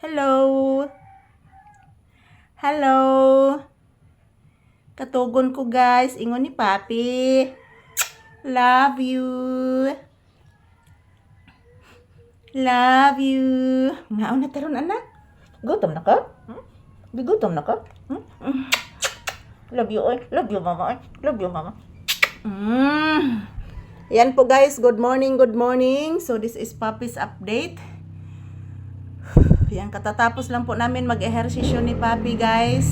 Hello. Hello. Katugon ko guys, ingon ni Papi. Love you. Love you. Ngaon na taron anak? Gutom na ka? Bigutom na ka? Love you, oy. Love you, mama, oy. Love you, mama. Yan po guys, good morning, good morning. So this is Papi's update. Yan, katatapos lang po namin mag-ehersisyo ni Papi guys.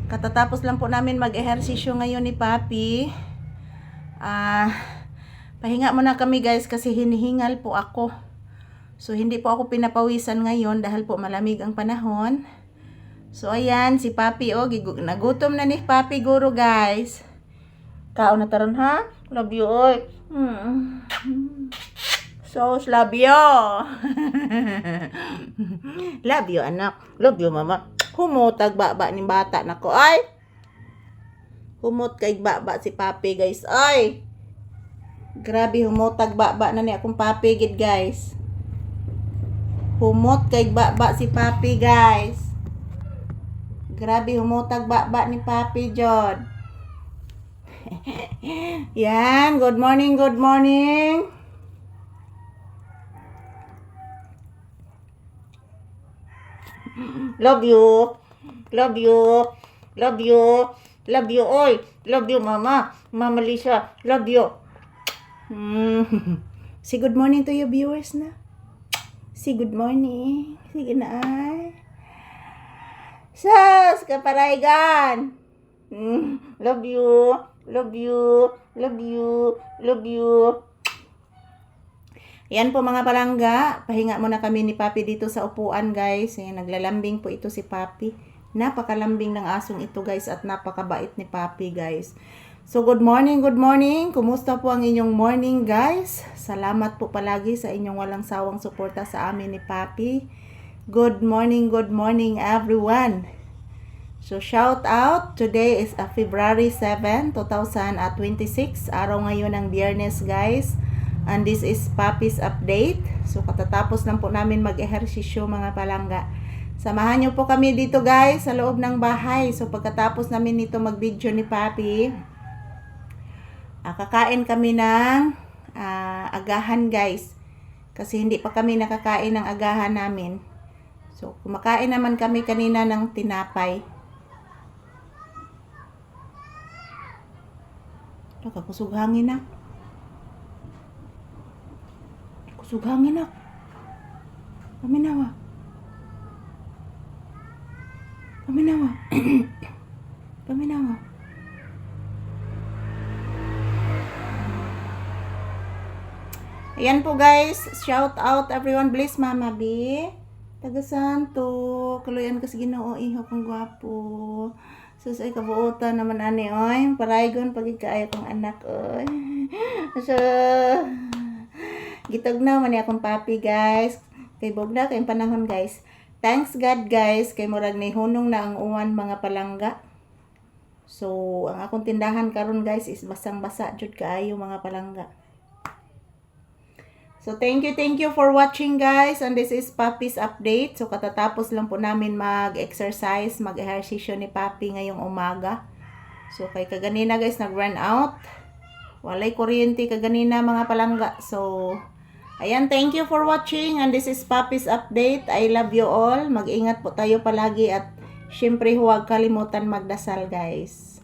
Katatapos lang po namin mag-ehersisyo ngayon ni Papi. Pahinga muna kami guys kasi hinihingal po ako. So hindi po ako pinapawisan ngayon dahil po malamig ang panahon. So ayan, si Papi nagutom na ni Papi guro guys. Kaon na taron ha? Love you oy. So love you. Love you anak. Love you mama. Humotag baba ni bata nako ay. Humot kay baba si Papi guys ay. Grabe humotag baba na ni akong Papi gid guys. Humot kay baba si Papi guys. Grabe humotag baba ni Papi jod. Yan, good morning, good morning. Love you. Love you. Love you. Love you, oy. Love you, mama. Mama Lisa. Love you. Say good morning to your viewers na. Say good morning. Sige na ay. Sas, kaparaygan. Love you. Love you. Love you. Love you. Yan po mga palangga. Pahinga muna kami ni Papi dito sa upuan guys. Yan, naglalambing po ito si Papi. Napakalambing ng asong ito guys at napakabait ni Papi guys. So good morning, good morning. Kumusta po ang inyong morning guys? Salamat po palagi sa inyong walang sawang suporta sa amin ni Papi. Good morning everyone. So shout out, today is February 7, 2026. Araw ngayon ng Biyernes guys. And this is Papi's update. So katatapos lang po namin mag-ehersisyo mga palangga. Samahan nyo po kami dito guys sa loob ng bahay. So pagkatapos namin nito mag-video ni Papi, kakain kami ng agahan guys. Kasi hindi pa kami nakakain ng agahan namin. So kumakain naman kami kanina ng tinapay. Kusog hangin na. Kusog hangin na. Paminawa. Paminawa. Paminawa. Ayan po guys. Shout out everyone. Bless Mama B. Taga Santo. Kaluyan kasi Ginoo. Iho kong gwapo. Sus ay kabuutan naman ani oy. Paraygon pagikaayo kong anak oy. So gitugnaw man ni akong Papi guys. Kay bugna kay panahon guys. Thanks God guys kay murag ni hunong na ang uwan mga palangga. So ang akong tindahan karon guys is basang-basa jud kaayo mga palangga. So thank you for watching guys, and this is Papi's update. So katatapos lang po namin mag-exercise, mag-ehersisyo ni Papi ngayong umaga. So kay kaganina guys nag-run out. Walay kuryente kaganina mga palangga. So ayan, thank you for watching, and this is Papi's update. I love you all. Mag-ingat po tayo palagi at syempre huwag kalimutan magdasal guys.